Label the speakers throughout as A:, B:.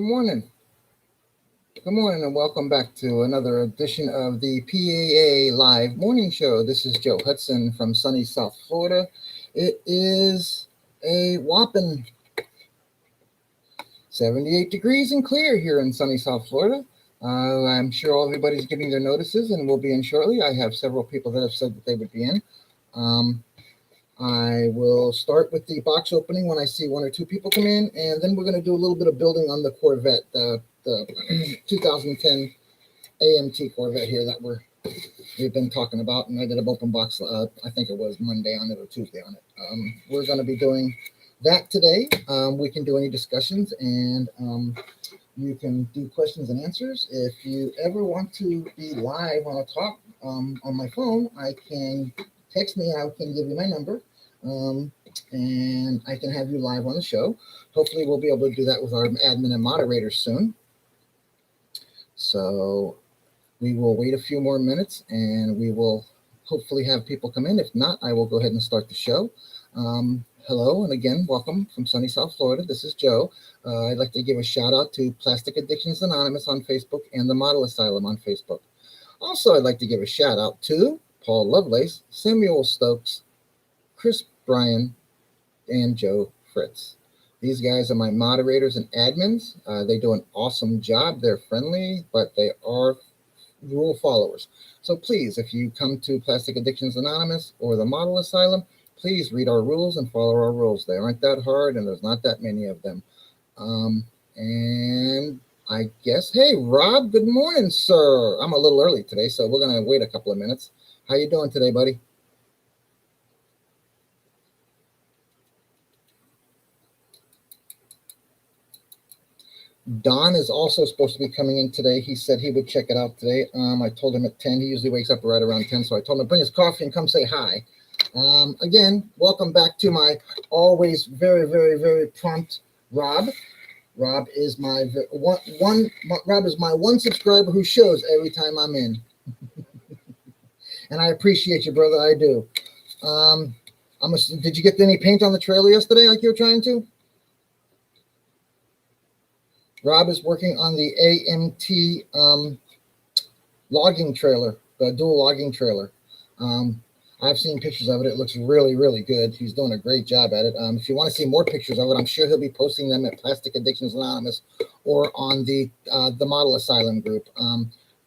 A: Good morning. Good morning, and welcome back to another edition of the PAA Live Morning Show. This is Joe Hudson from sunny South Florida. It is a whopping 78 degrees and clear here in sunny South Florida. I'm sure everybody's getting their notices and will be in shortly. I have several people that have said that they would be in. I will start with the box opening when I see one or two people come in, and then we're going to do a little bit of building on the Corvette, the 2010 AMT Corvette here that we've been talking about, and I did a open box. I think it was Monday on it or Tuesday on it. We're going to be doing that today. We can do any discussions, and you can do questions and answers. If you ever want to be live on a talk on my phone, I can text me. I can give you my number. And I can have you live on the show. Hopefully we'll be able to do that with our admin and moderators soon. So we will wait a few more minutes and we will hopefully have people come in. If not, I will go ahead and start the show. Hello, and again, welcome from sunny South Florida. This is Joe. I'd like to give a shout out to Plastic Addictions Anonymous on Facebook and the Model Asylum on Facebook. Also, I'd like to give a shout out to Paul Lovelace, Samuel Stokes, Chris Bryan, and Joe Fritz. These guys are my moderators and admins. They do an awesome job. They're friendly, but they are rule followers. So please, if you come to Plastic Addictions Anonymous or the Model Asylum, please read our rules and follow our rules. They aren't that hard, and there's not that many of them. And I guess, hey, Rob, good morning, sir. I'm a little early today, so we're going to wait a couple of minutes. How you doing today, buddy? Don is also supposed to be coming in today. He said he would check it out today. I told him at 10. He usually wakes up right around 10, so I told him to bring his coffee and come say hi. Again, welcome back to my always very, very, very prompt Rob. Rob is my one subscriber who shows every time I'm in. And I appreciate you, brother. I do. Did you get any paint on the trailer yesterday like you were trying to? Rob is working on the AMT logging trailer, the dual logging trailer. I've seen pictures of it. It looks really, really good. He's doing a great job at it. If you want to see more pictures of it, I'm sure he'll be posting them at Plastic Addictions Anonymous or on the Model Asylum group.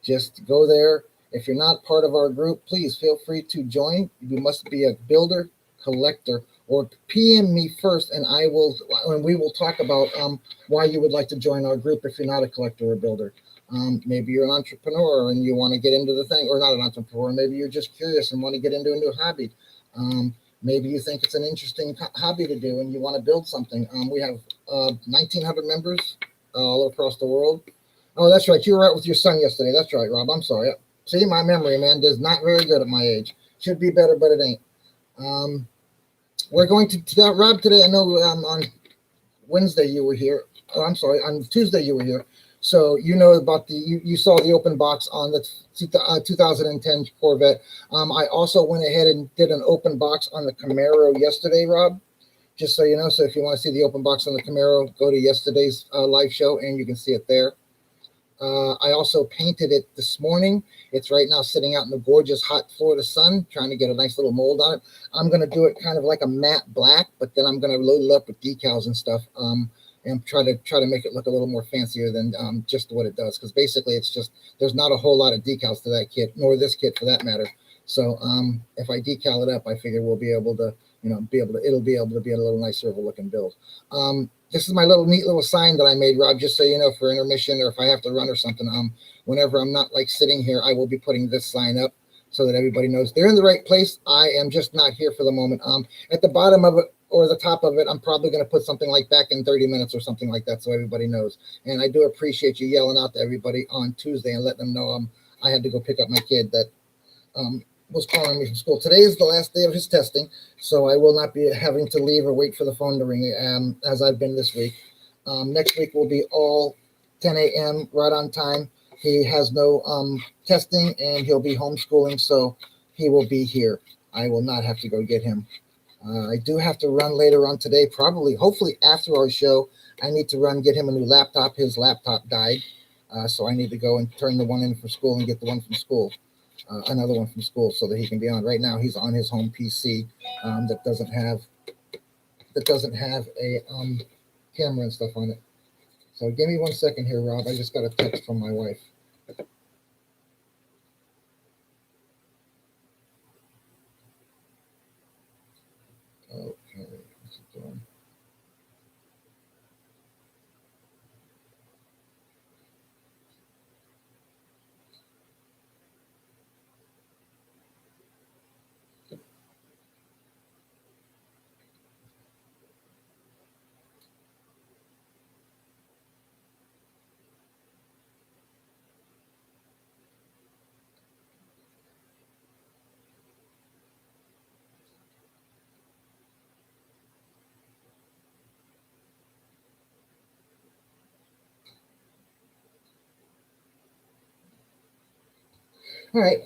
A: Just go there. If you're not part of our group, please feel free to join. You must be a builder, collector, or PM me first, and we will talk about why you would like to join our group if you're not a collector or builder. Maybe you're an entrepreneur and you want to get into the thing, or not an entrepreneur. Maybe you're just curious and want to get into a new hobby. Maybe you think it's an interesting hobby to do and you want to build something. We have 1,900 members all across the world. Oh, that's right. You were out with your son yesterday. That's right, Rob. I'm sorry. See, my memory, man, is not very good at my age. Should be better, but it ain't. We're going to Rob, today. I know on Wednesday you were here. Oh, I'm sorry, on Tuesday you were here. So you know about you saw the open box on the 2010 Corvette. I also went ahead and did an open box on the Camaro yesterday, Rob. Just so you know. So if you want to see the open box on the Camaro, go to yesterday's live show and you can see it there. I also painted it this morning. It's right now sitting out in the gorgeous hot Florida sun, trying to get a nice little mold on it. I'm going to do it kind of like a matte black, but then I'm going to load it up with decals and stuff, and try to make it look a little more fancier than just what it does. Because basically, it's just there's not a whole lot of decals to that kit, nor this kit for that matter. So if I decal it up, I figure we'll be able to, it'll be able to be a little nicer of a looking build. This is my neat little sign that I made, Rob, just so you know, for intermission or if I have to run or something. Whenever I'm not like sitting here, I will be putting this sign up so that everybody knows they're in the right place. I am just not here for the moment. At the bottom of it or the top of it, I'm probably going to put something like back in 30 minutes or something like that so everybody knows. And I do appreciate you yelling out to everybody on Tuesday and letting them know I had to go pick up my kid that was calling me from school. Today is the last day of his testing, so I will not be having to leave or wait for the phone to ring as I've been this week. Next week will be all 10 a.m. right on time. He has no testing and he'll be homeschooling, so he will be here. I will not have to go get him. I do have to run later on today, probably, hopefully after our show. I need to run, get him a new laptop. His laptop died. So I need to go and turn the one in for school and get the one from school, another one from school, so that he can be on. Right now, he's on his home PC that doesn't have a camera and stuff on it. So give me 1 second here, Rob. I just got a text from my wife. Okay, what's it doing? All right.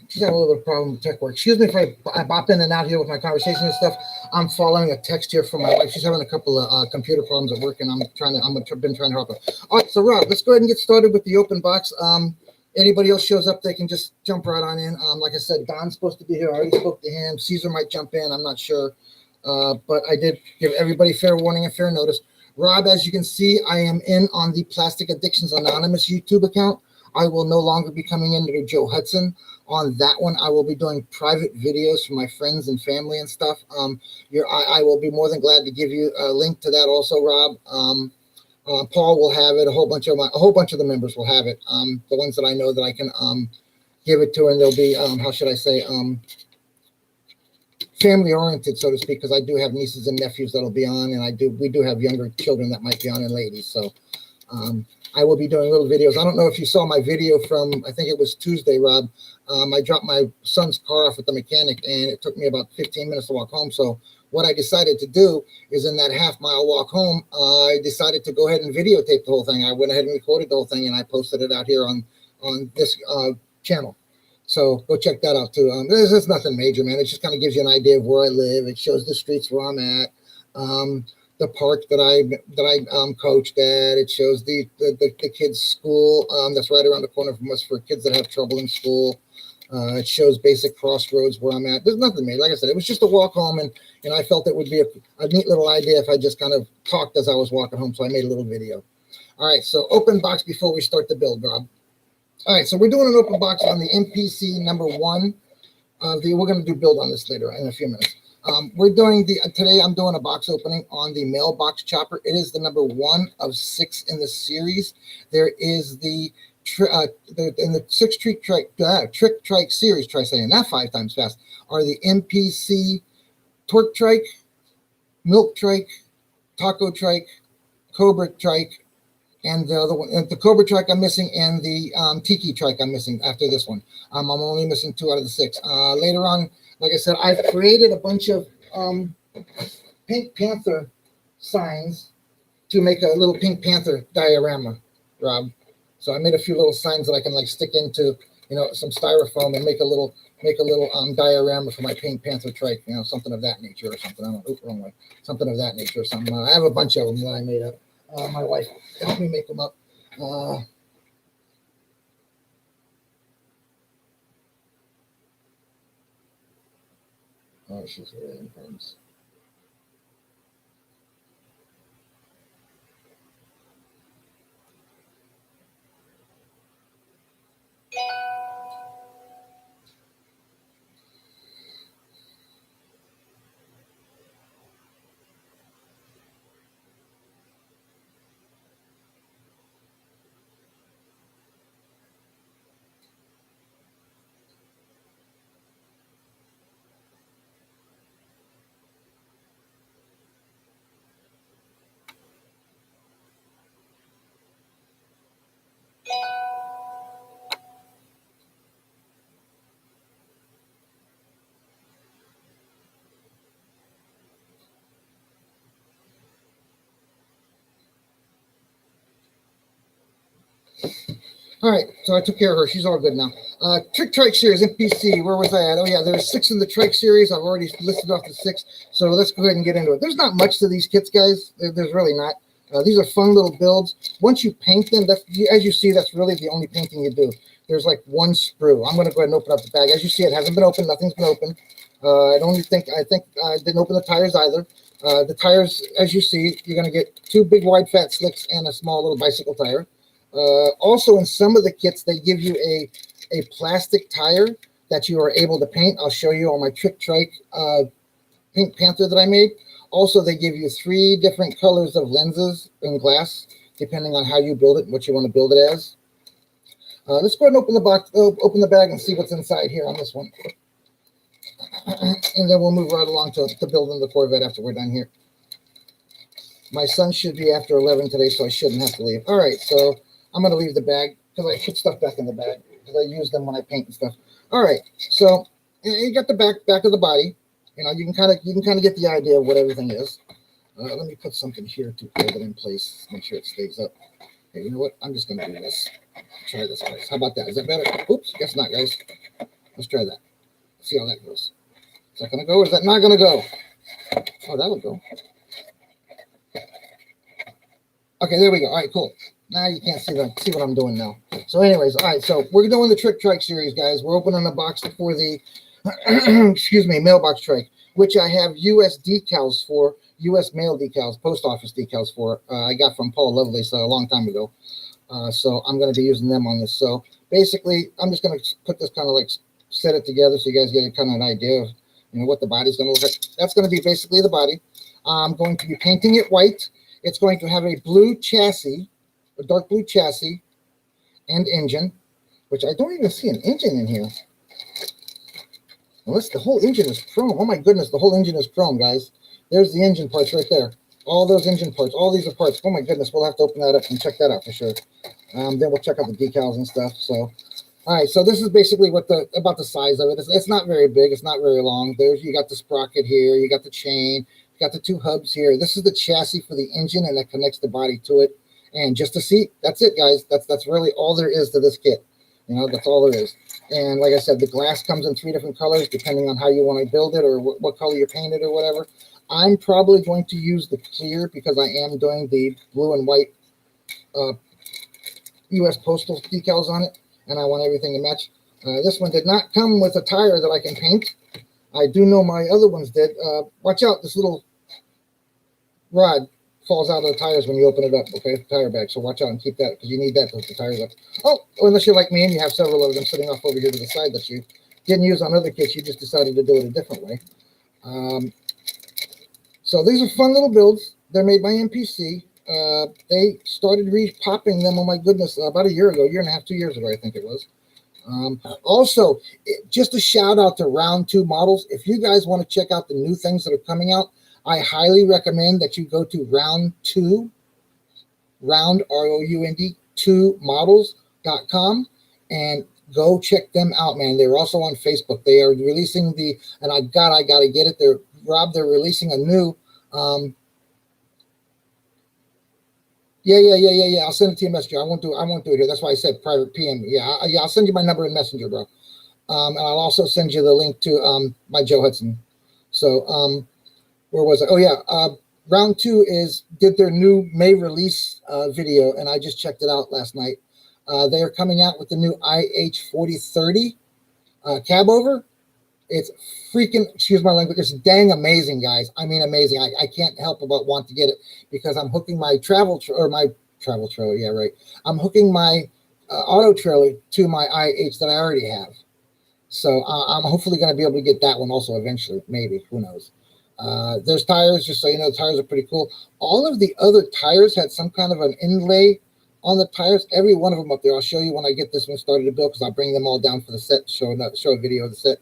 A: She's got a little bit of problem with tech work. Excuse me if I bop in and out here with my conversation and stuff. I'm following a text here from my wife. She's having a couple of computer problems at work, and I've been trying to help her. All right. So Rob, let's go ahead and get started with the open box. Anybody else shows up, they can just jump right on in. Like I said, Don's supposed to be here. I already spoke to him. Caesar might jump in. I'm not sure. But I did give everybody fair warning and fair notice. Rob, as you can see, I am in on the Plastic Addictions Anonymous YouTube account. I will no longer be coming in to Joe Hudson. On that one, I will be doing private videos for my friends and family and stuff. I will be more than glad to give you a link to that also, Rob. Paul will have it. A whole bunch of the members will have it. The ones that I know that I can give it to, and they'll be how should I say family oriented, so to speak, because I do have nieces and nephews that'll be on, and we do have younger children that might be on, and ladies. So I will be doing little videos. I don't know if you saw my video from, I think it was Tuesday, Rob. I dropped my son's car off at the mechanic, and it took me about 15 minutes to walk home. So what I decided to do is, in that half-mile walk home, I decided to go ahead and videotape the whole thing. I went ahead and recorded the whole thing, and I posted it out here on this channel. So go check that out too. This is nothing major, man. It just kind of gives you an idea of where I live. It shows the streets where I'm at. The park that I coached at. It shows the kids' school that's right around the corner from us for kids that have trouble in school. It shows basic crossroads where I'm at. There's nothing made. Like I said, it was just a walk home, and I felt it would be a neat little idea if I just kind of talked as I was walking home. So I made a little video. All right, so open box before we start the build, Rob. All right, so we're doing an open box on the MPC number 1. We're going to do build on this later in a few minutes. Today I'm doing a box opening on the mailbox chopper. It is the number 1 of 6 in the series. There is in the 6 trick trike series, try saying that 5 times fast, are the MPC torque trike, milk trike, taco trike, cobra trike, and the other one, the Cobra trike I'm missing, and the Tiki trike I'm missing after this one. I'm only missing 2 out of the 6. Later on, like I said, I've created a bunch of Pink Panther signs to make a little Pink Panther diorama, Rob. So I made a few little signs that I can like stick into, some styrofoam and make a little diorama for my Pink Panther trike, something of that nature or something. I don't know, wrong way. Something of that nature or something. I have a bunch of them that I made up. My wife helped me make them up. Oh, she's really intense. All right, so I took care of her. She's all good now. Trike series, MPC, where was I at? Oh, yeah, there's 6 in the Trike series. I've already listed off the 6. So let's go ahead and get into it. There's not much to these kits, guys. There's really not. These are fun little builds. Once you paint them, as you see, that's really the only painting you do. There's like 1 sprue. I'm going to go ahead and open up the bag. As you see, it hasn't been opened. Nothing's been opened. I didn't open the tires either. The tires, as you see, you're going to get 2 big wide fat slicks and a small little bicycle tire. Also, in some of the kits, they give you a plastic tire that you are able to paint. I'll show you on my Trike Pink Panther that I made. Also, they give you 3 different colors of lenses in glass, depending on how you build it and what you want to build it as. Let's go ahead and open the box, open the bag, and see what's inside here on this one. And then we'll move right along to building the Corvette after we're done here. My son should be after 11 today, so I shouldn't have to leave. All right, so I'm going to leave the bag because I put stuff back in the bag because I use them when I paint and stuff. All right, so you got the back of the body. You know, you can kind of get the idea of what everything is. Let me put something here to hold it in place, make sure it stays up. Okay, you know what? I'm just going to do this. Try this, guys. How about that? Is that better? Oops, guess not, guys. Let's try that. See how that goes. Is that going to go or is that not going to go? Oh, that'll go. Okay, there we go. All right, cool. Now you can't see what I'm doing now. So anyways, all right, so we're doing the Trike series, guys. We're opening a box for the, excuse me, mailbox Trike, which I have U.S. decals for, U.S. mail decals, post office decals for. I got from Paul Lovelace a long time ago. So I'm going to be using them on this. So basically, I'm just going to put this kind of like set it together so you guys get a kind of an idea of, you know, what the body's going to look like. That's going to be basically the body. I'm going to be painting it white. It's going to have a blue chassis, a dark blue chassis and engine, which I don't even see an engine in here. Unless the whole engine is chrome. Oh my goodness, the whole engine is chrome, guys. There's the engine parts right there. All those engine parts, all these are parts. Oh my goodness, we'll have to open that up and check that out for sure. Then we'll check out the decals and stuff. So, all right, so this is basically about the size of it. It's not very big. It's not very long. You got the sprocket here. You got the chain. You got the 2 hubs here. This is the chassis for the engine, and that connects the body to it. And just a seat. That's it, guys. That's really all there is to this kit. You know, that's all there is. And like I said, the glass comes in 3 different colors, depending on how you want to build it or what color you paint it or whatever. I'm probably going to use the clear because I am doing the blue and white U.S. Postal decals on it, and I want everything to match. This one did not come with a tire that I can paint. I do know my other ones did. Watch out, this little rod falls out of the tires when you open it up, okay, the tire bag. So watch out and keep that because you need that to put the tires up. Oh, unless you're like me and you have several of them sitting off over here to the side that you didn't use on other kits, you just decided to do it a different way. So these are fun little builds. They're made by MPC. They started re-popping them, oh my goodness, about a year ago, 1.5 years, 2 years ago, I think it was. Also, just a shout out to Round 2 models. If you guys want to check out the new things that are coming out, I highly recommend that you go to Round, R-O-U-N-D, 2models.com and go check them out, man. They're also on Facebook. They are releasing and I gotta get it. They're releasing a new, yeah. I'll send it to you Messenger. I won't do it here. That's why I said private PM. Yeah, I'll send you my number in Messenger, bro. And I'll also send you the link to my Joe Hudson. So, where was it? Oh yeah, Round 2 did their new May release video, and I just checked it out last night. They are coming out with the new IH4030 cab over. It's freaking, excuse my language, it's dang amazing, guys. I mean, amazing. I can't help but want to get it because I'm hooking my travel trailer. Yeah, right. I'm hooking my auto trailer to my IH that I already have. So I'm hopefully going to be able to get that one also eventually. Maybe, who knows? There's tires, just so you know, the tires are pretty cool. All of the other tires had some kind of an inlay on the tires. Every one of them up there. I'll show you when I get this one started to build because I'll bring them all down for the set, show a video of the set.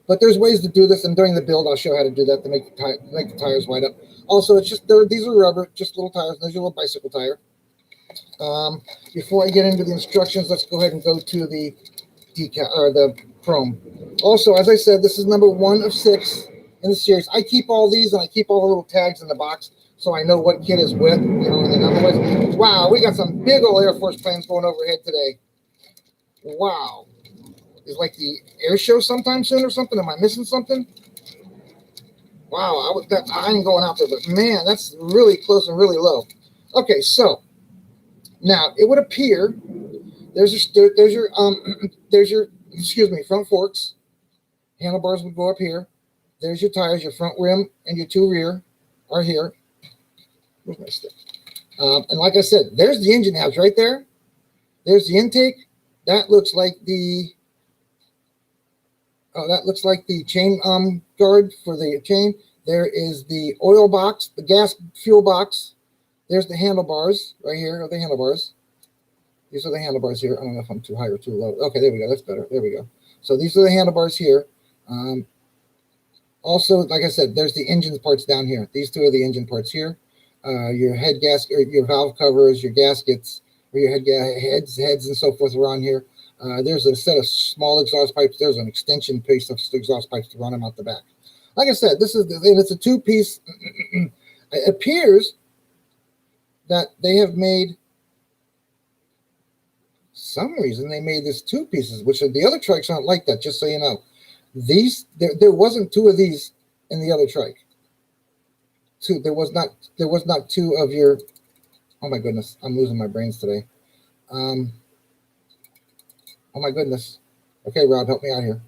A: But there's ways to do this, and during the build, I'll show how to do that to make the tires wide up. Also, it's just these are rubber, just little tires. There's your little bicycle tire. Before I get into the instructions, let's go ahead and go to the decal or the chrome. Also, as I said, this is number 1 of 6 in the series. I keep all these and I keep all the little tags in the box so I know what kit is with, you know, and then otherwise, wow, we got some big old Air Force planes going overhead today. Wow. Is like the air show sometime soon or something? Am I missing something? Wow, I ain't going out there, but man, that's really close and really low. Okay, so now it would appear there's your there's your excuse me front forks. Handlebars would go up here. There's your tires, your front rim and your two rear are here. Where's my stick? And like I said, there's the engine house right there. There's the intake. That looks like the chain guard for the chain. There is the oil box, the gas fuel box. There's the handlebars right here. Are the handlebars? These are the handlebars here. I don't know if I'm too high or too low. Okay, there we go. That's better. There we go. So these are the handlebars here. Also, like I said, there's the engine parts down here. These two are the engine parts here. Your head gasket, your valve covers, your gaskets, or your heads and so forth are on here. There's a set of small exhaust pipes. There's an extension piece of exhaust pipes to run them out the back. Like I said, it's a two-piece. It appears that they have made, some reason they made this two pieces, which the other trikes aren't like that, just so you know. There wasn't two of these in the other trike. There was not two of your, oh my goodness, I'm losing my brains today. Oh my goodness. Okay, Rob, help me out here.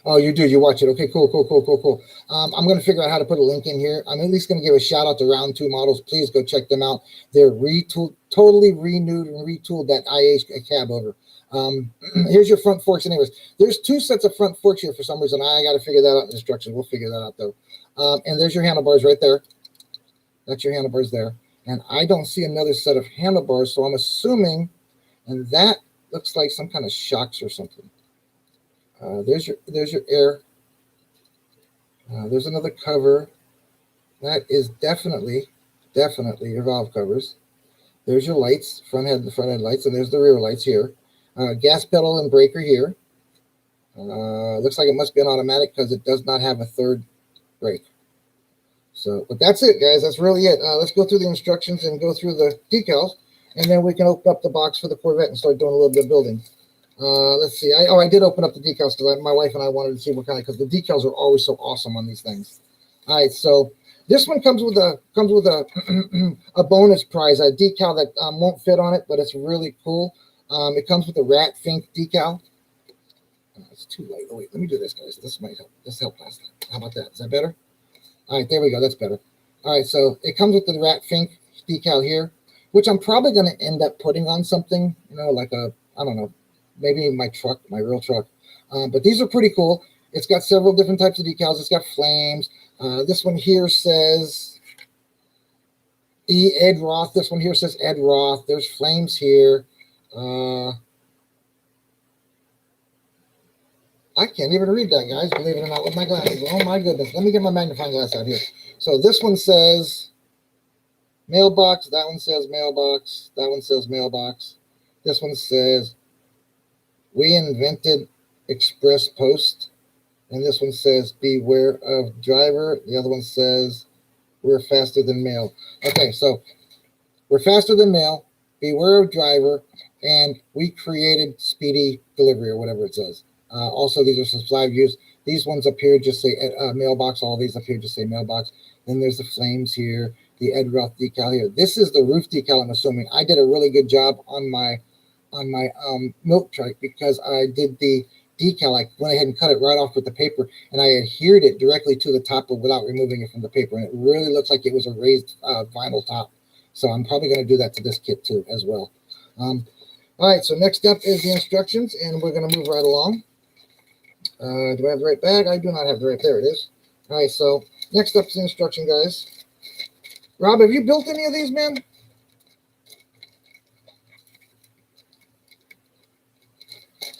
A: Oh, you do. You watch it. Okay, cool. I'm going to figure out how to put a link in here. I'm at least going to give a shout out to Round 2 models. Please go check them out. They're retooled, totally renewed and retooled that IA cab over. Here's your front forks. Anyways, there's two sets of front forks here for some reason. I got to figure that out in instructions. We'll figure that out though. And there's your handlebars right there. That's your handlebars there. And I don't see another set of handlebars, so I'm assuming, and that looks like some kind of shocks or something. There's your air. There's another cover. That is definitely your valve covers. There's your lights, the front head lights, and there's the rear lights here. Gas pedal and breaker here. Looks like it must be an automatic because it does not have a third brake. So, but that's it, guys. That's really it. Let's go through the instructions and go through the decals, and then we can open up the box for the Corvette and start doing a little bit of building. Let's see. I did open up the decals because my wife and I wanted to see what kind of, because the decals are always so awesome on these things. All right, so this one comes with a a bonus prize, a decal that won't fit on it, but it's really cool. It comes with a rat fink decal. It's too light. Oh wait, let me do this, guys. This might help. This helped last time. How about that? Is that better? All right, there we go. That's better. All right, so it comes with the rat fink decal here, which I'm probably going to end up putting on something, you know, like a, I don't know, maybe my truck, my real truck. But these are pretty cool. It's got several different types of decals. It's got flames. This one here says Ed Roth. This one here says Ed Roth. There's flames here. I can't even read that, guys, believe it or not, with my glasses. Oh, my goodness. Let me get my magnifying glass out here. So this one says mailbox. That one says mailbox. That one says mailbox. This one says we invented express post. And this one says beware of driver. The other one says we're faster than mail. Okay, so we're faster than mail. Beware of driver. And we created speedy delivery or whatever it says. Also, these are some supply views. These ones up here just say mailbox. All these up here just say mailbox. Then there's the flames here, the Ed Roth decal here. This is the roof decal, I'm assuming. I did a really good job on my milk trike because I did the decal. I went ahead and cut it right off with the paper, and I adhered it directly to the top without removing it from the paper. And it really looks like it was a raised vinyl top. So I'm probably going to do that to this kit too as well. All right, so next up is the instructions, and we're going to move right along. Do I have the right bag? I do not have the right. There it is. All right, so next up is the instruction, guys. Rob, have you built any of these, man?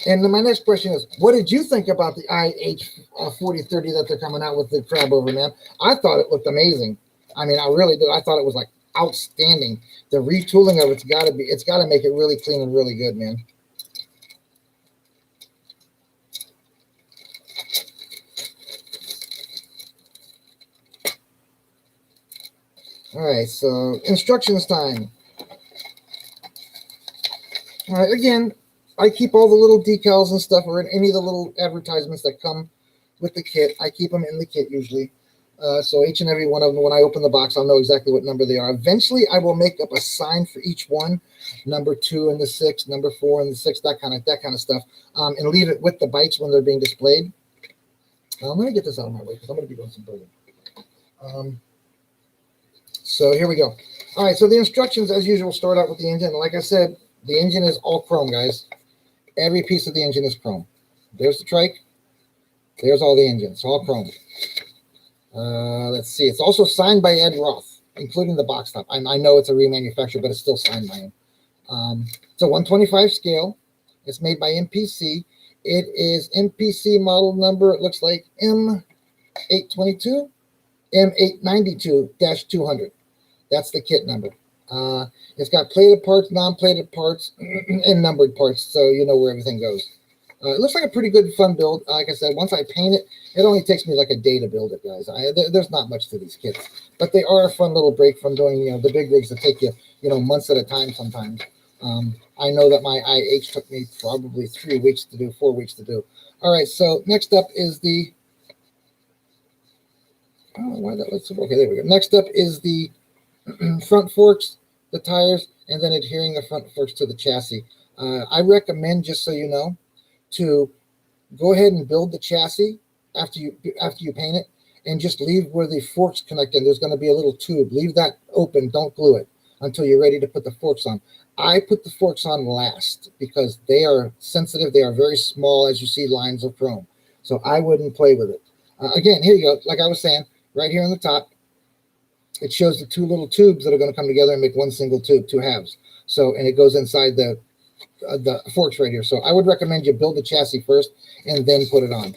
A: And then my next question is, what did you think about the IH4030 that they're coming out with the crab over, man? I thought it looked amazing. I mean, I really did. I thought it was like outstanding. The retooling of it's got to make it really clean and really good, man. All right, so instructions time. All right, again, I keep all the little decals and stuff, or any of the little advertisements that come with the kit. I keep them in the kit usually. So each and every one of them, when I open the box, I'll know exactly what number they are. Eventually, I will make up a sign for each one, number 2 and the 6, number 4 and the 6, that kind of stuff, and leave it with the bites when they're being displayed. I'm going to get this out of my way because I'm going to be doing some building. So here we go. All right, so the instructions, as usual, start out with the engine. Like I said, the engine is all chrome, guys. Every piece of the engine is chrome. There's the trike. There's all the engine. It's all chrome. Let's see. It's also signed by Ed Roth, including the box top. I know it's a remanufacturer, but it's still signed by him. It's a 125 scale. It's made by MPC. It is MPC model number, it looks like M822, M892-200. That's the kit number. It's got plated parts, non-plated parts, and numbered parts, so you know where everything goes. It looks like a pretty good, fun build. Like I said, once I paint it, it only takes me like a day to build it, guys. There's not much to these kits, but they are a fun little break from doing, the big rigs that take you, months at a time sometimes. I know that my IH took me probably 3 weeks to do, 4 weeks to do. All right, so next up is the, I don't know why that looks so, okay, there we go. Next up is the front forks, the tires, and then adhering the front forks to the chassis. I recommend, just so you know, to go ahead and build the chassis after you paint it, and just leave where the forks connect in. There's going to be a little tube. Leave that open. Don't glue it until you're ready to put the forks on. I put the forks on last because they are sensitive. They are very small, as you see lines of chrome. So I wouldn't play with it. Again, here you go. Like I was saying, right here on the top, it shows the 2 little tubes that are going to come together and make one single tube, 2 halves. So, and it goes inside the forks right here. So I would recommend you build the chassis first and then put it on.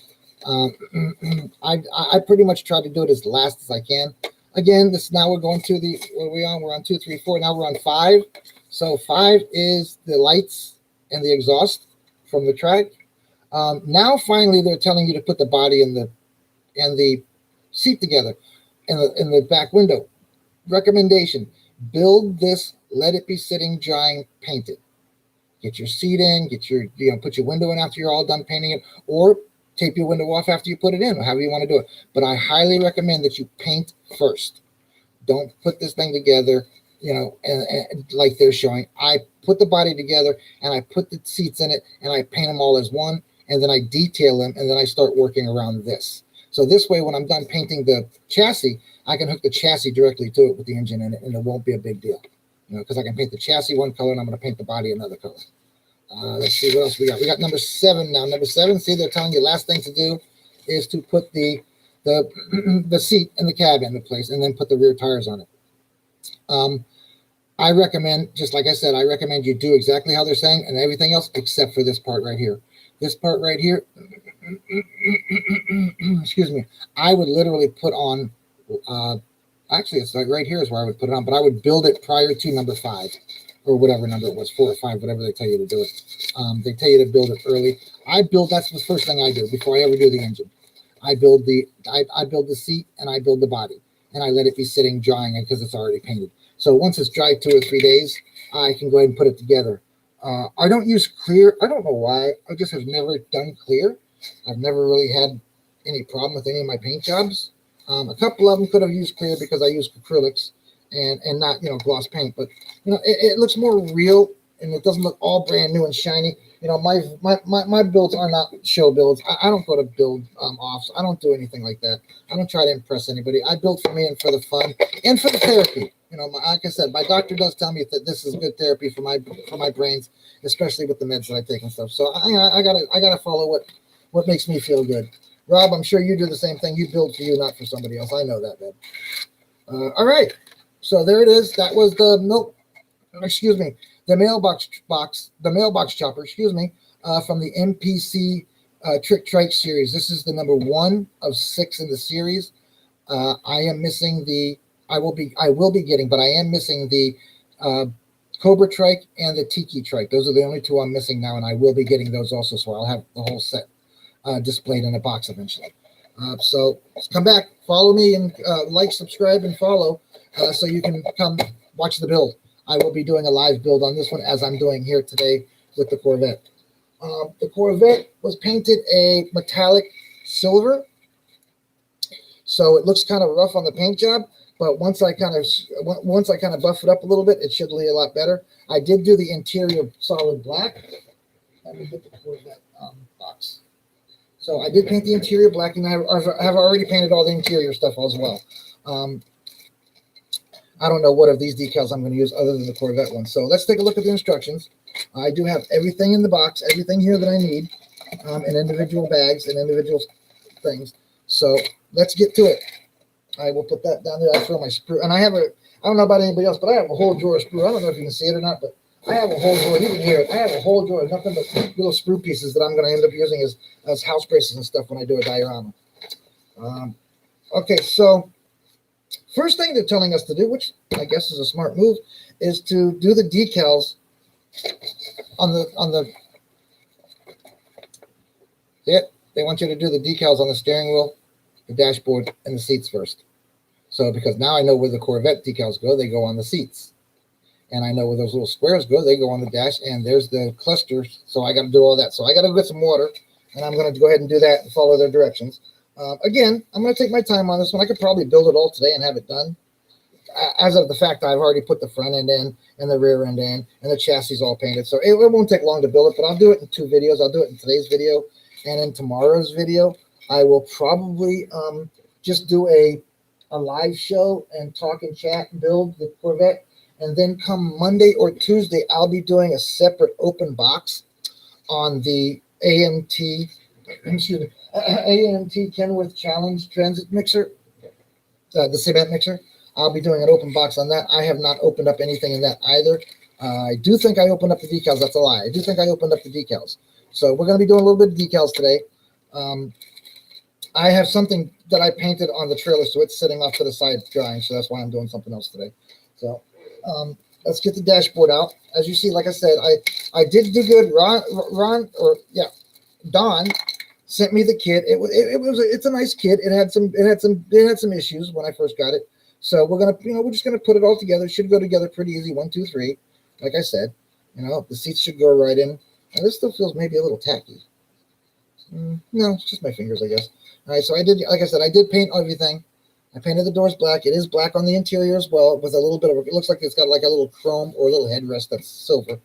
A: I pretty much try to do it as last as I can. Again, now we're going to the, what are we on? We're on 2, 3, 4. Now we're on 5. So 5 is the lights and the exhaust from the Trike. Now finally they're telling you to put the body and the seat together in the back window. Recommendation: build this, let it be sitting, drying, paint it. Get your seat in, put your window in after you're all done painting it, or tape your window off after you put it in, or however you want to do it. But I highly recommend that you paint first. Don't put this thing together, and like they're showing. I put the body together, and I put the seats in it, and I paint them all as one, and then I detail them, and then I start working around this. So this way, when I'm done painting the chassis, I can hook the chassis directly to it with the engine in it, and it won't be a big deal. Because I can paint the chassis one color, and I'm going to paint the body another color. Let's see what else we got. We got number 7 now. Number 7, see, they're telling you last thing to do is to put the seat and the cab into place, and then put the rear tires on it. I recommend, just like I said, I recommend you do exactly how they're saying, and everything else except for this part right here. This part right here, excuse me, I would literally put on, actually it's like right here is where I would put it on, but I would build it prior to number 5, or whatever number it was, 4 or 5, whatever they tell you to do it. They tell you to build it early. That's the first thing I do before I ever do the engine. I build the seat, and I build the body, and I let it be sitting drying because it's already painted. So once it's dry 2 or 3 days, I can go ahead and put it together. I don't use clear. I don't know why. I just have never done clear. I've never really had any problem with any of my paint jobs. A couple of them could have used clear because I use acrylics and not gloss paint, but it looks more real, and it doesn't look all brand new and shiny. My builds are not show builds. I don't go to build offs. I don't do anything like that. I don't try to impress anybody. I build for me and for the fun and for the therapy. Like I said, my doctor does tell me that this is good therapy for my brains, especially with the meds that I take and stuff. So I gotta follow what makes me feel good. Rob, I'm sure you do the same thing. You build for you, not for somebody else. I know that, man. All right, so there it is. That was the mailbox chopper, from the MPC Trike series. This is the number 1 of 6 in the series. I am missing I will be getting, but I am missing the Cobra Trike and the Tiki Trike. Those are the only 2 I'm missing now, and I will be getting those also, so I'll have the whole set displayed in a box eventually. So come back, follow me, and like, subscribe, and follow so you can come watch the build. I will be doing a live build on this one as I'm doing here today with the Corvette. The Corvette was painted a metallic silver, so it looks kind of rough on the paint job. But once I kind of buff it up a little bit, it should look a lot better. I did do the interior solid black. Let me get the Corvette box. So I did paint the interior black, and I have already painted all the interior stuff as well. I don't know what of these decals I'm going to use other than the Corvette one. So let's take a look at the instructions. I do have everything in the box, everything here that I need, in individual bags and individual things. So let's get to it. I will put that down there. I throw my sprue, and I don't know about anybody else, but I have a whole drawer of sprue. I don't know if you can see it or not, but I have a whole drawer. You can hear it. I have a whole drawer of nothing but little sprue pieces that I'm going to end up using as house braces and stuff when I do a diorama. Okay, so first thing they're telling us to do, which I guess is a smart move, is to do the decals on the. Yeah, they want you to do the decals on the steering wheel, the dashboard, and the seats first. So because now I know where the Corvette decals go, they go on the seats. And I know where those little squares go, they go on the dash, and there's the clusters. So I got to do all that. So I got to get some water, and I'm going to go ahead and do that and follow their directions. Again, I'm going to take my time on this one. I could probably build it all today and have it done. As of the fact, I've already put the front end in and the rear end in, and the chassis all painted. So it won't take long to build it, but I'll do it in 2 videos. I'll do it in today's video and in tomorrow's video. I will probably just do a live show and talk and chat and build the Corvette. And then come Monday or Tuesday, I'll be doing a separate open box on the AMT Kenworth Challenge Transit Mixer, the cement mixer. I'll be doing an open box on that. I have not opened up anything in that either. I do think I opened up the decals. That's a lie. I do think I opened up the decals. So we're going to be doing a little bit of decals today. I have something that I painted on the trailer, so it's sitting off to the side drying, so that's why I'm doing something else today. So let's get the dashboard out. As you see, like I said, I did do good. Don sent me the kit. It's a nice kit. It had some issues when I first got it. So we're just gonna put it all together. It should go together pretty easy. 1, 2, 3. Like I said, the seats should go right in. Now this still feels maybe a little tacky. No, it's just my fingers, I guess. All right, so I did, like I said, I did paint everything. I painted the doors black. It is black on the interior as well, with a little bit of, it looks like it's got like a little chrome or a little headrest that's silver.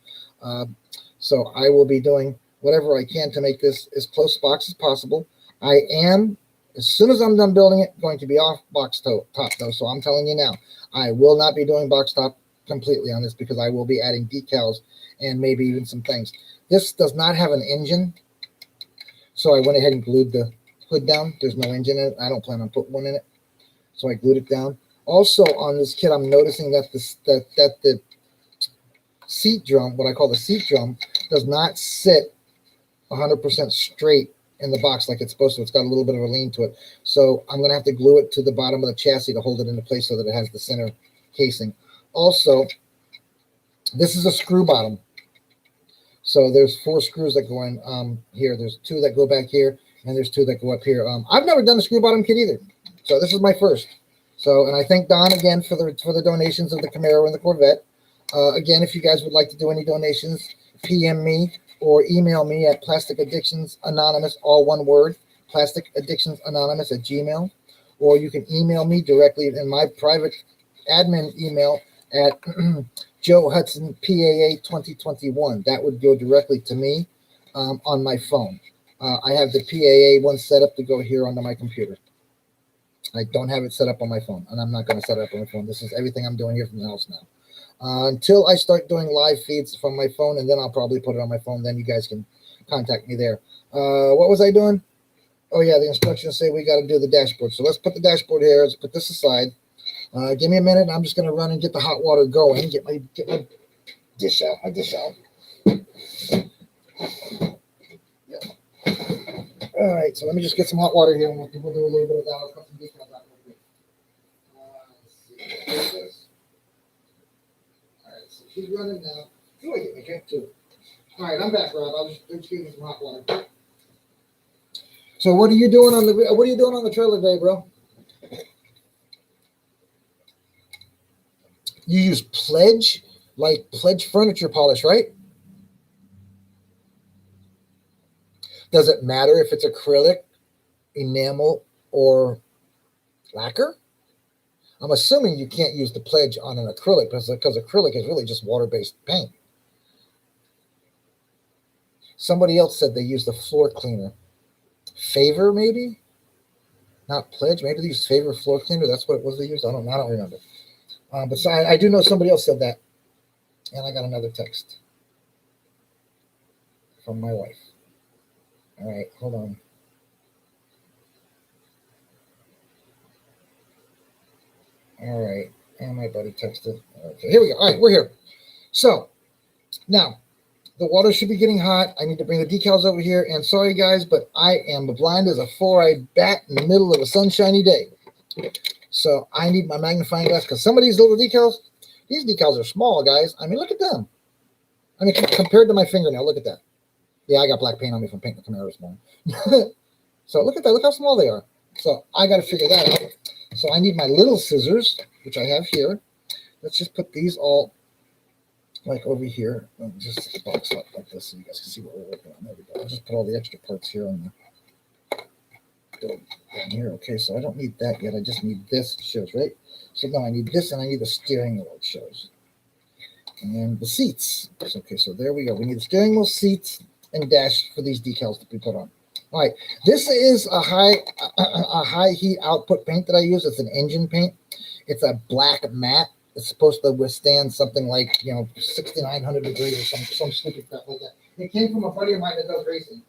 A: So I will be doing whatever I can to make this as close box as possible. I am, as soon as I'm done building it, going to be off box top though. So I'm telling you now, I will not be doing box top completely on this because I will be adding decals and maybe even some things. This does not have an engine, so I went ahead and glued the hood down. There's no engine in it. I don't plan on putting one in it, so I glued it down. Also on this kit, I'm noticing that the seat drum, what I call the seat drum, does not sit 100% straight in the box like it's supposed to. It's got a little bit of a lean to it. So I'm going to have to glue it to the bottom of the chassis to hold it into place so that it has the center casing. Also, this is a screw bottom. So there's 4 screws that go in here. There's 2 that go back here, and there's 2 that go up here. I've never done a screw bottom kit either. So this is my first. So, and I thank Don again for the donations of the Camaro and the Corvette. Again, if you guys would like to do any donations, PM me or email me at Plastic Addictions Anonymous, all one word, Plastic Addictions Anonymous @gmail.com. Or you can email me directly in my private admin email at Joe Hudson PAA 2021. That would go directly to me on my phone. I have the PAA one set up to go here onto my computer. I don't have it set up on my phone, and I'm not going to set it up on my phone. This is everything I'm doing here from the house now. Until I start doing live feeds from my phone, and then I'll probably put it on my phone. Then you guys can contact me there. What was I doing? Oh, yeah, the instructions say we got to do the dashboard. So let's put the dashboard here. Let's put this aside. Give me a minute. I'm just going to run and get the hot water going. Get my dish out. Yeah. All right, so let me just get some hot water here, and we'll do a little bit of that. I'll cut some details out real quick. Let's see. All right, so she's running now. Oh, I get my drink too. All right, I'm back, Rob. I'll just give you some hot water. So what are you doing on the trailer today, bro? You use Pledge, like Pledge furniture polish, right? Does it matter if it's acrylic, enamel, or lacquer? I'm assuming you can't use the Pledge on an acrylic because acrylic is really just water-based paint. Somebody else said they used the floor cleaner. Favor, maybe? Not Pledge. Maybe they used Favor floor cleaner. That's what it was they used. I don't remember. But so I do know somebody else said that. And I got another text from my wife. All right, hold on. All right, and my buddy texted. Okay, here we go. All right, we're here. So now the water should be getting hot. I need to bring the decals over here. And sorry, guys, but I am blind as a four-eyed bat in the middle of a sunshiny day. So I need my magnifying glass because some of these little decals, these decals are small, guys. I mean, look at them. I mean, compared to my fingernail, look at that. Yeah, I got black paint on me from painting the Camaro this morning. So look at that. Look how small they are. So I got to figure that out. So I need my little scissors, which I have here. Let's just put these all like over here. Just box up like this so you guys can see what we're working on. There we go. I'll just put all the extra parts here on the down here. Okay, so I don't need that yet. I just need this. It shows, right? So now I need this and I need the steering wheel. It shows. And the seats. Okay, so there we go. We need the steering wheel, seats, and dash for these decals to be put on. All right, this is a high heat output paint that I use. It's an engine paint. It's a black matte. It's supposed to withstand something like 6,900 degrees or some stupid stuff like that. It came from a buddy of mine that does racing.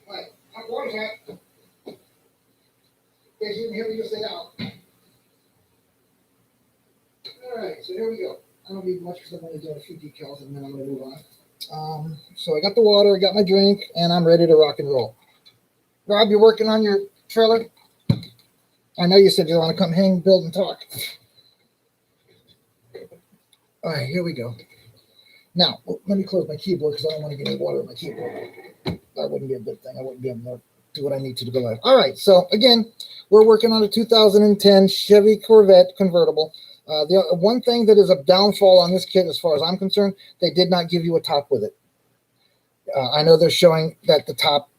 A: All right, hot water's hot. In case you didn't hear me just say out. All right, so here we go. I don't need much because I'm only doing a few decals and then I'm going to move on. So I got the water, I got my drink, and I'm ready to rock and roll. Rob, you're working on your trailer? I know you said you want to come hang, build, and talk. All right, here we go. Now, let me close my keyboard because I don't want to get any water on my keyboard. That wouldn't be a good thing. I wouldn't be able to do what I need to go live. All right, so again, we're working on a 2010 Chevy Corvette convertible. The one thing that is a downfall on this kit, as far as I'm concerned, they did not give you a top with it. I know they're showing that the top,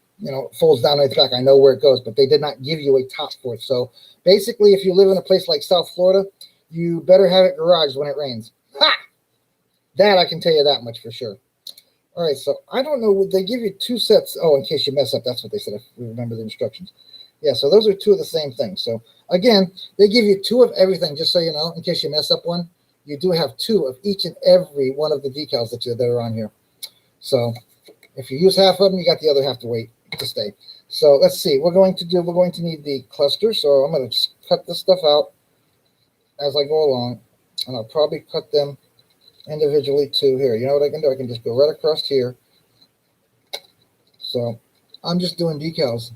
A: folds down at the back. I know where it goes, but they did not give you a top for it. So basically, if you live in a place like South Florida, you better have it garaged when it rains. Ha! That I can tell you that much for sure. All right, so I don't know. Would they give you two sets? Oh, in case you mess up, that's what they said. If we remember the instructions. Yeah, so those are two of the same thing. So again, they give you two of everything, just so you know, in case you mess up one. You do have two of each and every one of the decals that are on here. So if you use half of them, you got the other half to wait to stay. So let's see. We're going to need the cluster. So I'm going to cut this stuff out as I go along, and I'll probably cut them individually too. Here, you know what I can do? I can just go right across here. So I'm just doing decals.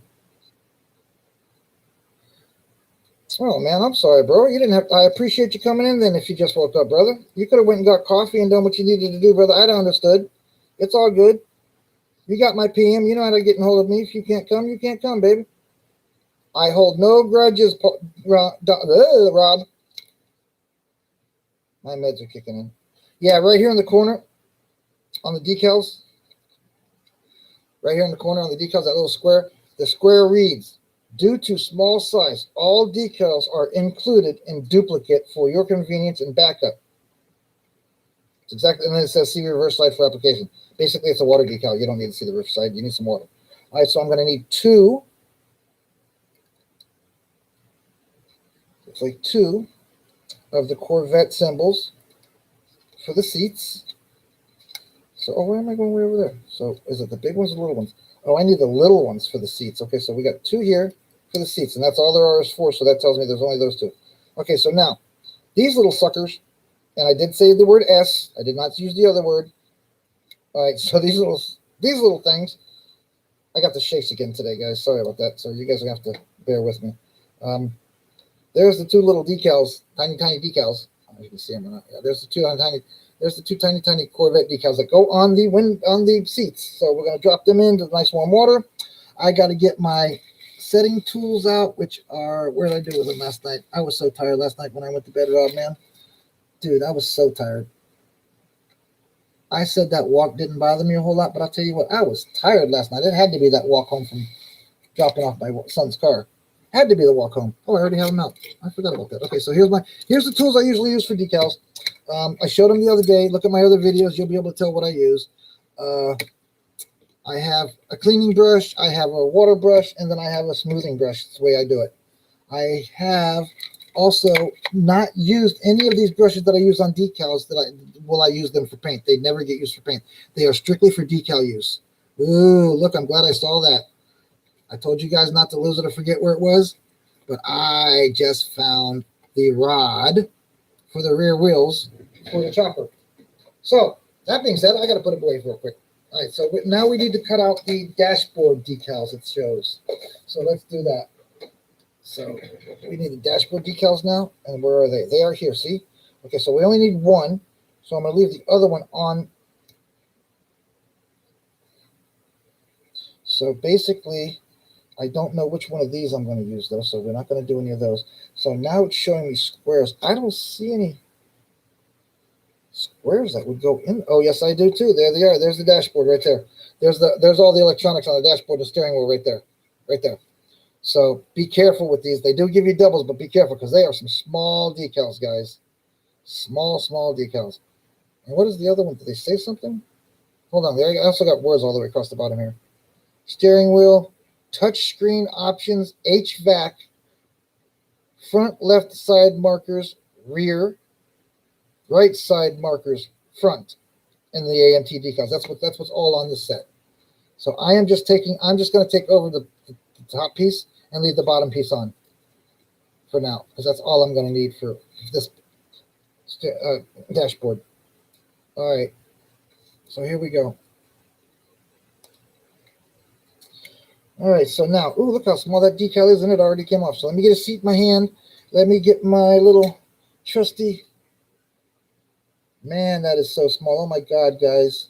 A: Oh man, I'm sorry, bro. You didn't have to. I appreciate you coming in then if you just woke up, brother. You could have went and got coffee and done what you needed to do, brother. I'd have understood. It's all good. You got my PM. You know how to get in hold of me. If you can't come, you can't come, baby. I hold no grudges, Rob. My meds are kicking in. Yeah, right here in the corner on the decals. Right here in the corner on the decals, that little square. The square reads, due to small size, all decals are included in duplicate for your convenience and backup. It's exactly, and then it says see reverse side for application. Basically, it's a water decal. You don't need to see the reverse side. You need some water. All right, so I'm going to need two. Looks like two of the Corvette symbols for the seats. So, where am I going way over there? So, is it the big ones or the little ones? Oh, I need the little ones for the seats. Okay, so we got two here for the seats, and that's all there are is four, so that tells me there's only those two. Okay, so now, these little suckers, and I did say the word S. I did not use the other word. All right, so these little things, I got the shakes again today, guys. Sorry about that. So you guys are going to have to bear with me. There's the two little decals, tiny decals. As you can see them or not. Yeah, there's the two tiny Corvette decals that go on the seats. So we're gonna drop them into nice warm water. I got to get my setting tools out, which are, where did I do with them last night? I was so tired last night when I went to bed, Rob, man. Dude, I was so tired. I said that walk didn't bother me a whole lot, but I'll tell you what, I was tired last night. It had to be that walk home from dropping off my son's car. Had to be the walk home. Oh, I already have them out. I forgot about that. Okay, so here's the tools I usually use for decals. I showed them the other day. Look at my other videos. You'll be able to tell what I use. I have a cleaning brush, I have a water brush, and then I have a smoothing brush. That's the way I do it. I have also not used any of these brushes that I use on decals I use them for paint. They never get used for paint. They are strictly for decal use. Ooh, look, I'm glad I saw that. I told you guys not to lose it or forget where it was, but I just found the rod for the rear wheels for the chopper. So that being said, I got to put it away real quick. All right, so now we need to cut out the dashboard decals it shows. So let's do that. So we need the dashboard decals now. And where are they? They are here, see? Okay, so we only need one. So I'm going to leave the other one on. So basically, I don't know which one of these I'm going to use, though, so we're not going to do any of those. So now it's showing me squares. I don't see any squares that would go in. Oh, yes, I do, too. There they are. There's the dashboard right there. There's all the electronics on the dashboard, the steering wheel right there. Right there. So be careful with these. They do give you doubles, but be careful because they are some small decals, guys. Small decals. And what is the other one? Did they say something? Hold on. I also got words all the way across the bottom here. Steering wheel, touch screen options, HVAC, front left side markers, rear, right side markers, front, and the AMT decals. That's what's all on this set. So I'm just going to take over the top piece and leave the bottom piece on for now, because that's all I'm going to need for this dashboard. All right, so here we go. All right, so now, ooh, look how small that decal is, and it already came off. So let me get a seat in my hand. Let me get my little trusty. Man, that is so small. Oh my God, guys.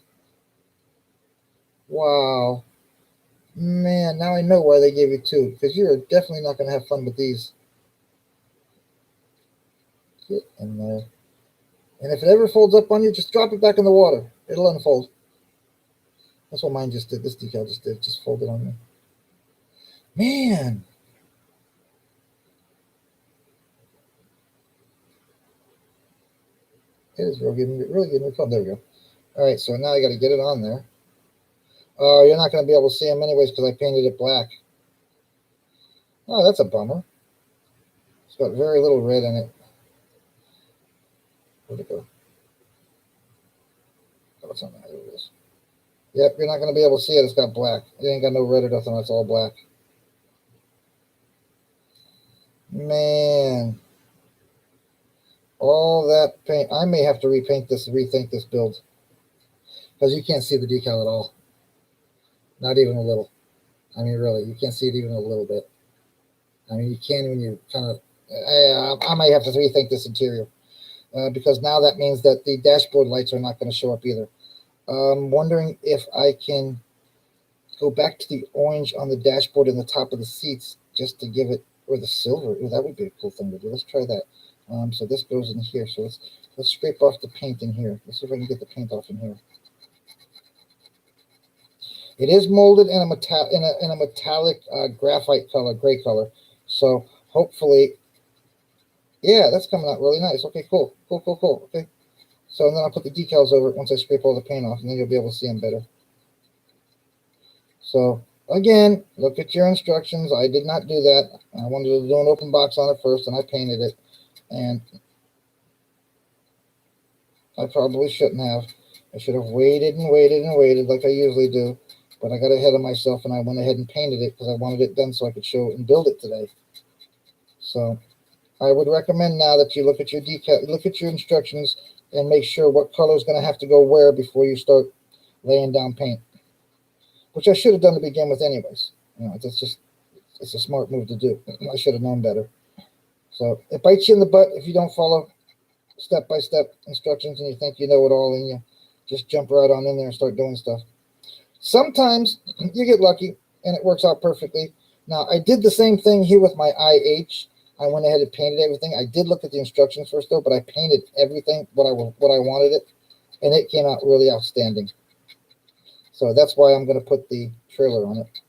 A: Wow. Man, now I know why they gave you two, because you're definitely not going to have fun with these. Get in there. And if it ever folds up on you, just drop it back in the water. It'll unfold. That's what mine just did. This decal just did. Just folded on me. Man. It is really giving me fun. There we go. All right, so now I got to get it on there. Oh, you're not going to be able to see them anyways because I painted it black. Oh, that's a bummer. It's got very little red in it. Where'd it go? Oh, it's on there. There it is. Yep, you're not going to be able to see it. It's got black. It ain't got no red or nothing. It's all black. Man. All that paint. I may have to rethink this build. Because you can't see the decal at all. Not even a little. I mean, really, you can't see it even a little bit. I mean, you can when you kind of... I might have to rethink this interior. Because now that means that the dashboard lights are not going to show up either. I'm wondering if I can go back to the orange on the dashboard and the top of the seats just to give it, or the silver. Ooh, that would be a cool thing to do. Let's try that. So this goes in here. So let's scrape off the paint in here. Let's see if I can get the paint off in here. It is molded in a metallic graphite color, gray color. So hopefully, yeah, that's coming out really nice. Okay, cool. Okay. So then I'll put the decals over it once I scrape all the paint off, and then you'll be able to see them better. So again, look at your instructions. I did not do that. I wanted to do an open box on it first, and I painted it. And I probably shouldn't have. I should have waited like I usually do. But I got ahead of myself, and I went ahead and painted it because I wanted it done so I could show it and build it today. So I would recommend now that you look at your decal, look at your instructions, and make sure what color is going to have to go where before you start laying down paint. Which I should have done to begin with anyways. You know, it's a smart move to do. I should have known better. So it bites you in the butt if you don't follow step-by-step instructions and you think you know it all and you just jump right on in there and start doing stuff. Sometimes you get lucky and it works out perfectly. Now, I did the same thing here with my IH. I went ahead and painted everything. I did look at the instructions first, though, but I painted everything what I wanted it, and it came out really outstanding. So that's why I'm going to put the trailer on it.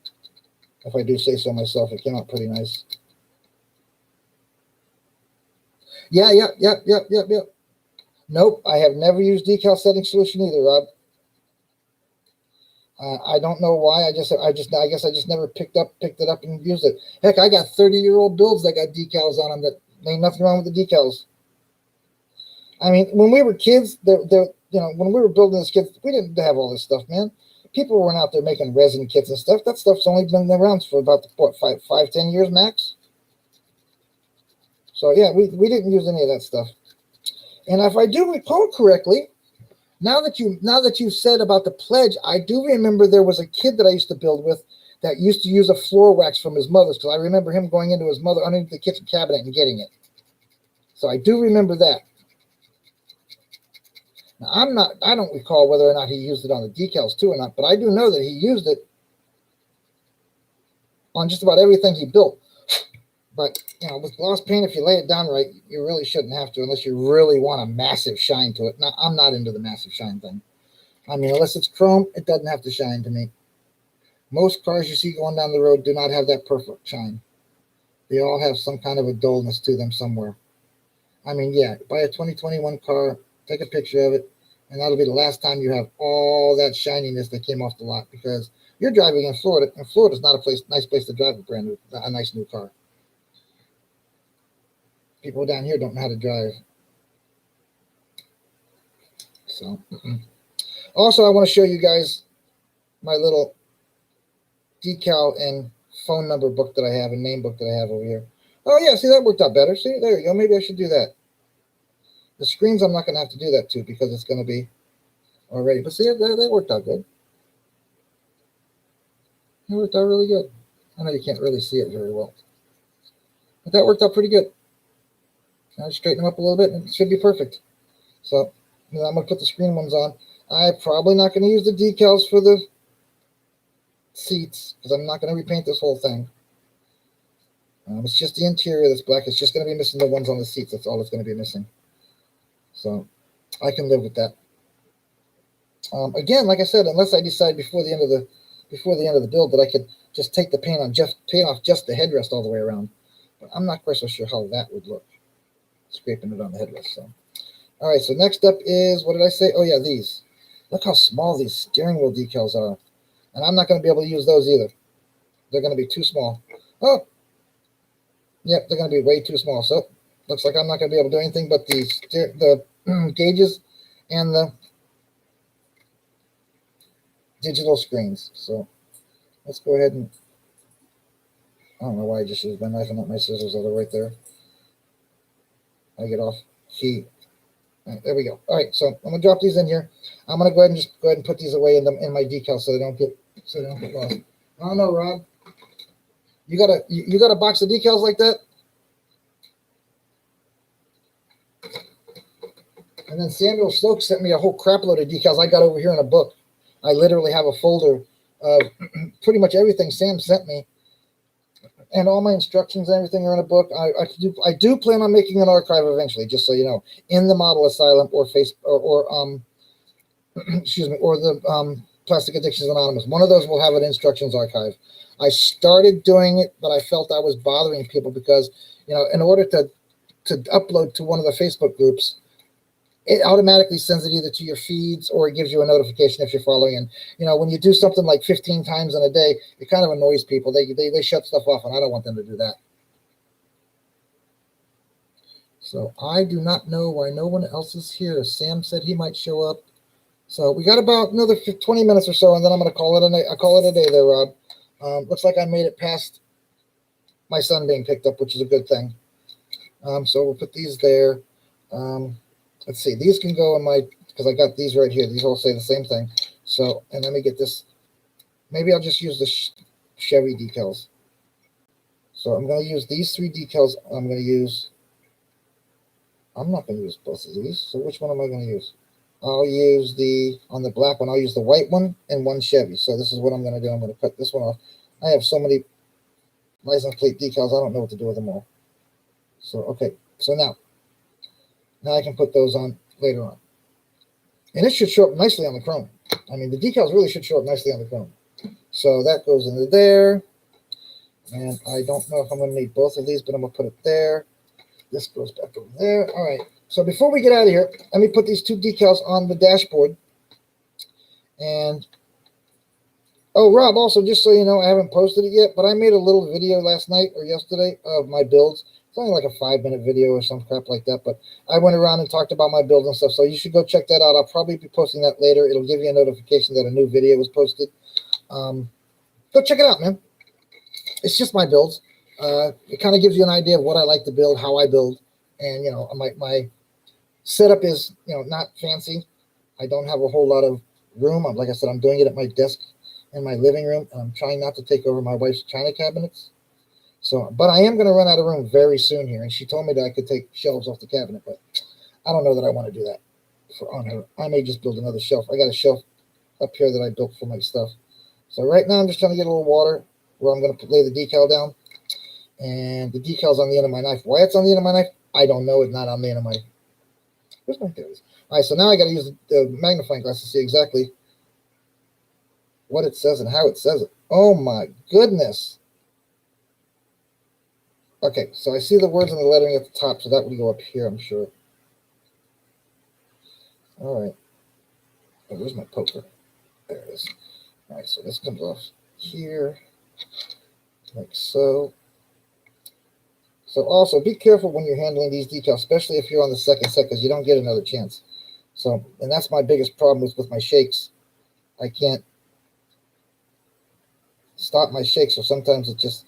A: If I do say so myself, it came out pretty nice. Yeah. Nope, I have never used decal setting solution either, Rob. I don't know why. I guess I just never picked it up and used it. Heck, I got 30-year-old builds that got decals on them that ain't nothing wrong with the decals. I mean, when we were kids, when we were building as kids, we didn't have all this stuff, man. People weren't out there making resin kits and stuff. That stuff's only been around for about, what, 5-10 years max? So, yeah, we didn't use any of that stuff. And if I do recall correctly, now that you said about the pledge, I do remember there was a kid that I used to build with that used to use a floor wax from his mother's, because I remember him going into his mother underneath the kitchen cabinet and getting it. So I do remember that. Now, I don't recall whether or not he used it on the decals too or not, but I do know that he used it on just about everything he built. But, with gloss paint, if you lay it down right, you really shouldn't have to unless you really want a massive shine to it. Now, I'm not into the massive shine thing. I mean, unless it's chrome, it doesn't have to shine to me. Most cars you see going down the road do not have that perfect shine. They all have some kind of a dullness to them somewhere. I mean, yeah, buy a 2021 car, take a picture of it, and that'll be the last time you have all that shininess that came off the lot, because you're driving in Florida, and Florida's not a nice place to drive a nice new car. People down here don't know how to drive. So, also, I want to show you guys my little decal and phone number book that I have, and name book that I have over here. Oh, yeah, see, that worked out better. See, there you go. Maybe I should do that. The screens, I'm not going to have to do that to because it's going to be already. But see, that worked out good. It worked out really good. I know you can't really see it very well, but that worked out pretty good. Now straighten them up a little bit, and it should be perfect. So, I'm going to put the screen ones on. I'm probably not going to use the decals for the seats because I'm not going to repaint this whole thing. It's just the interior that's black. It's just going to be missing the ones on the seats. That's all it's going to be missing. So, I can live with that. Again, like I said, unless I decide before the end of the build that I could just take the paint off just the headrest all the way around. But I'm not quite so sure how that would look, scraping it on the headrest. So, all right. So next up is, what did I say? Oh yeah, these. Look how small these steering wheel decals are, and I'm not going to be able to use those either. They're going to be too small. Oh, yep, they're going to be way too small. So looks like I'm not going to be able to do anything but the gauges and the digital screens. So let's go ahead and, I don't know why I just used my knife and not my scissors, are right there. I get off key. Right, there we go. All right, so I'm gonna drop these in here. I'm gonna go ahead and put these away in my decals so they don't get lost. I don't know, Rob. You got a box of decals like that? And then Samuel Stokes sent me a whole crap load of decals I got over here in a book. I literally have a folder of pretty much everything Sam sent me, and all my instructions and everything are in a book. I do plan on making an archive eventually, just so you know, in the Model Asylum or excuse me, or the Plastic Addictions Anonymous. One of those will have an instructions archive. I started doing it, but I felt I was bothering people because, in order to upload to one of the Facebook groups, it automatically sends it either to your feeds or it gives you a notification if you're following. And, when you do something like 15 times in a day, it kind of annoys people. They shut stuff off, and I don't want them to do that. So I do not know why no one else is here. Sam said he might show up. So we got about another 20 minutes or so, and then I'm going to call it a day there, Rob. Looks like I made it past my son being picked up, which is a good thing. So we'll put these there. Let's see. These can go in because I got these right here. These all say the same thing. So, and let me get this. Maybe I'll just use the Chevy decals. So I'm going to use these 3 decals. I'm going to use I'm not going to use both of these. So which one am I going to use? I'll use on the black one, I'll use the white one and one Chevy. So this is what I'm going to do. I'm going to cut this one off. I have so many license plate decals, I don't know what to do with them all. So, okay. So now I can put those on later on. And it should show up nicely on the chrome. I mean, the decals really should show up nicely on the chrome. So that goes into there. And I don't know if I'm going to need both of these, but I'm going to put it there. This goes back over there. All right. So before we get out of here, let me put these two decals on the dashboard. And, oh, Rob, also, just so you know, I haven't posted it yet, but I made a little video last night or yesterday of my builds. It's only like a 5-minute video or some crap like that, but I went around and talked about my builds and stuff, so you should go check that out. I'll probably be posting that later. It'll give you a notification that a new video was posted. Go check it out, man. It's just my builds. It kind of gives you an idea of what I like to build, how I build, and, you know, my setup is, you know, not fancy. I don't have a whole lot of room. Like I said, I'm doing it at my desk in my living room, and I'm trying not to take over my wife's china cabinets. So, but I am going to run out of room very soon here, and she told me that I could take shelves off the cabinet, but I don't know that I want to do that on her. I may just build another shelf. I got a shelf up here that I built for my stuff. So right now I'm just trying to get a little water where I'm going to lay the decal down, and the decal's on the end of my knife. Why it's on the end of my knife, I don't know. It's not on the end of my. Where's my? There it is. All right, so now I got to use the magnifying glass to see exactly what it says and how it says it. Oh my goodness. Okay, so I see the words and the lettering at the top, so that would go up here, I'm sure. All right. Oh, where's my poker? There it is. All right, so this comes off here, like so. So also, be careful when you're handling these decals, especially if you're on the second set, because you don't get another chance. So, and that's my biggest problem with my shakes. I can't stop my shake, so sometimes it just,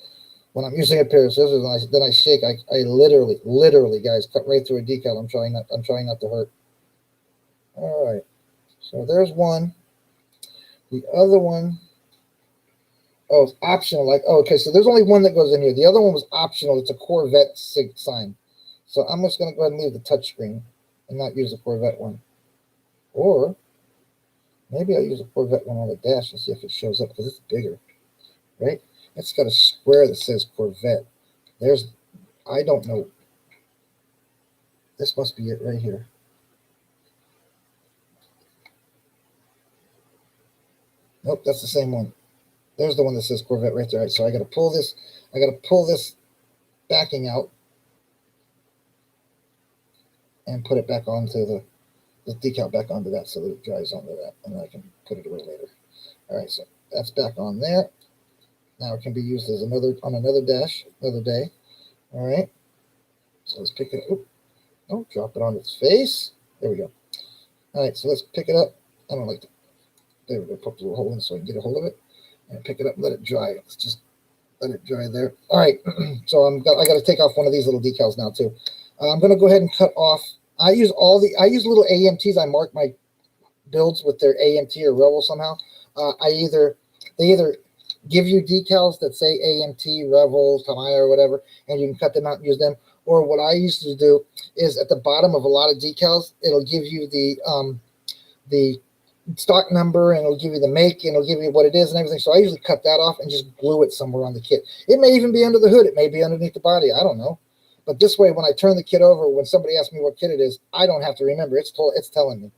A: when I'm using a pair of scissors and then I shake, I literally, guys, cut right through a decal. I'm trying not to hurt. All right, so there's one. The other one, oh, it's optional. Like, oh, okay, so there's only one that goes in here. The other one was optional. It's a Corvette sign. So I'm just going to go ahead and leave the touchscreen and not use the Corvette one. Or maybe I'll use a Corvette one on the dash and see if it shows up, because it's bigger, right? It's got a square that says Corvette. I don't know. This must be it right here. Nope, that's the same one. There's the one that says Corvette right there. Right, so I got to pull this backing out and put it back onto the decal back onto that so that it dries onto that, and then I can put it away later. All right, so that's back on there. Now it can be used as another dash, another day. All right, so let's pick it up. Oh, drop it on its face. There we go. All right, so let's pick it up. I don't like to. There we go. Put a little hole in so I can get a hold of it. And pick it up and let it dry. Let's just let it dry there. All right, so I got to take off one of these little decals now too. I'm going to go ahead and cut off. I use little AMTs. I mark my builds with their AMT or Revel somehow. They either give you decals that say AMT, Revel, Tamaya, or whatever, and you can cut them out and use them. Or what I used to do is at the bottom of a lot of decals, it'll give you the stock number, and it'll give you the make, and it'll give you what it is and everything. So I usually cut that off and just glue it somewhere on the kit. It may even be under the hood. It may be underneath the body. I don't know. But this way, when I turn the kit over, when somebody asks me what kit it is, I don't have to remember. It's telling me.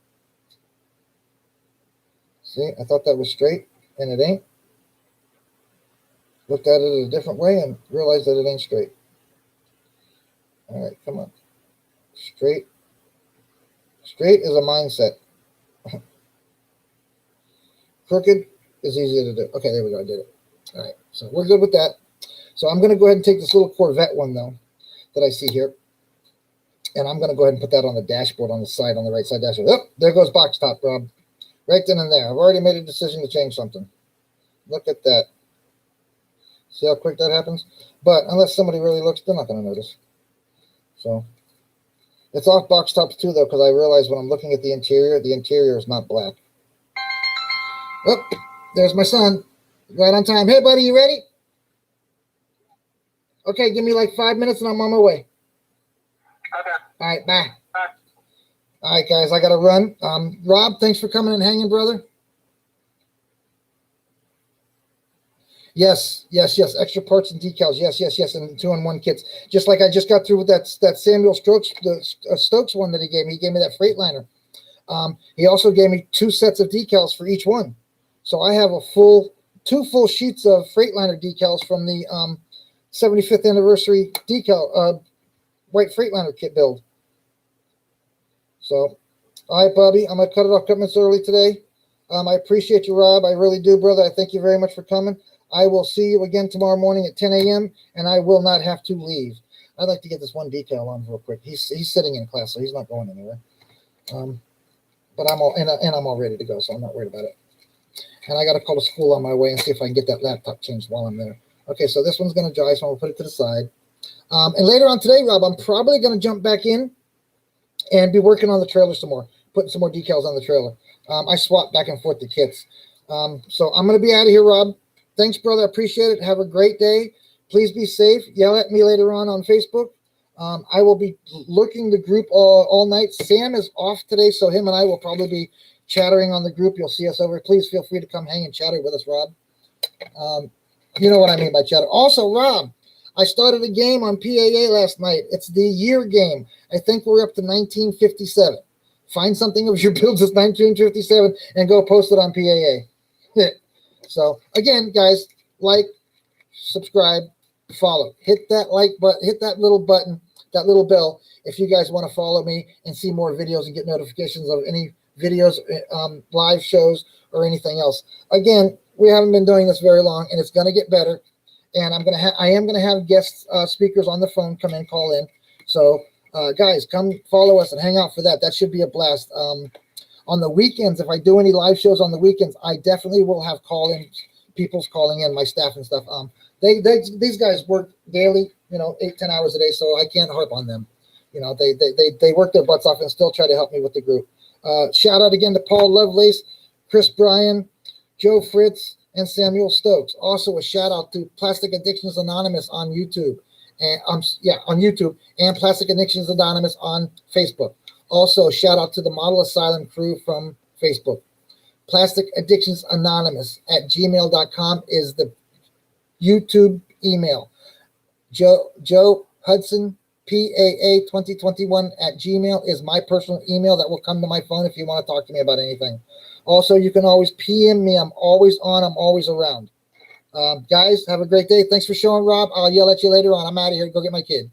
A: See, I thought that was straight, and it ain't. Looked at it a different way and realized that it ain't straight. All right, come on. Straight. Straight is a mindset. Crooked is easier to do. Okay, there we go. I did it. All right, so we're good with that. So I'm going to go ahead and take this little Corvette one, though, that I see here. And I'm going to go ahead and put that on the dashboard on the side, on the right side dashboard. Oh, there goes box top, Rob. Right then and there. I've already made a decision to change something. Look at that. See how quick that happens? But unless somebody really looks, they're not going to notice. So it's off box tops too, though, because I realized when I'm looking at the interior is not black. Oh, there's my son. Right on time. Hey, buddy, you ready? Okay, give me like 5 minutes and I'm on my way.
B: Okay.
A: All right, bye. All right, guys, I got to run. Rob, thanks for coming and hanging, brother. Yes. Extra parts and decals. Yes. And 2-in-1 kits. Just like I just got through with that Samuel Stokes one that he gave me. He gave me that Freightliner. He also gave me 2 sets of decals for each one. So I have 2 full sheets of Freightliner decals from the 75th anniversary decal white Freightliner kit build. So, all right, Bobby, I'm going to cut it off minutes early today. I appreciate you, Rob. I really do, brother. I thank you very much for coming. I will see you again tomorrow morning at 10 a.m., and I will not have to leave. I'd like to get this one decal on real quick. He's sitting in class, so he's not going anywhere. But I'm all ready to go, so I'm not worried about it. And I got to call the school on my way and see if I can get that laptop changed while I'm there. Okay, so this one's going to dry, so I'll put it to the side. And later on today, Rob, I'm probably going to jump back in and be working on the trailer some more, putting some more decals on the trailer. I swap back and forth the kits. So I'm going to be out of here, Rob. Thanks, brother. I appreciate it. Have a great day. Please be safe. Yell at me later on Facebook. I will be lurking the group all night. Sam is off today, so him and I will probably be chattering on the group. You'll see us over. Please feel free to come hang and chatter with us, Rob. You know what I mean by chatter. Also, Rob, I started a game on PAA last night. It's the year game. I think we're up to 1957. Find something of your builds since 1957 and go post it on PAA. So, again, guys, like, subscribe, follow. Hit that like button, hit that little button, that little bell if you guys want to follow me and see more videos and get notifications of any videos, live shows, or anything else. Again, we haven't been doing this very long, and it's going to get better. And I am gonna have guest speakers on the phone come in, call in. So, guys, come follow us and hang out for that. That should be a blast. On the weekends, if I do any live shows on the weekends, I definitely will have people's calling in, my staff and stuff. These guys work daily, 8-10 hours a day, so I can't harp on them. They work their butts off and still try to help me with the group. Shout out again to Paul Lovelace, Chris Bryan, Joe Fritz, and Samuel Stokes. Also a shout out to Plastic Addictions Anonymous on YouTube, and on YouTube, and Plastic Addictions Anonymous on Facebook. Also shout out to the Model Asylum crew from Facebook. Plastic Addictions Anonymous at gmail.com is the YouTube email. Joe Hudson PAA 2021 at Gmail is my personal email that will come to my phone if you want to talk to me about anything. Also, you can always PM me. I'm always on. I'm always around. Guys, have a great day. Thanks for showing, Rob. I'll yell at you later on. I'm out of here. Go get my kid.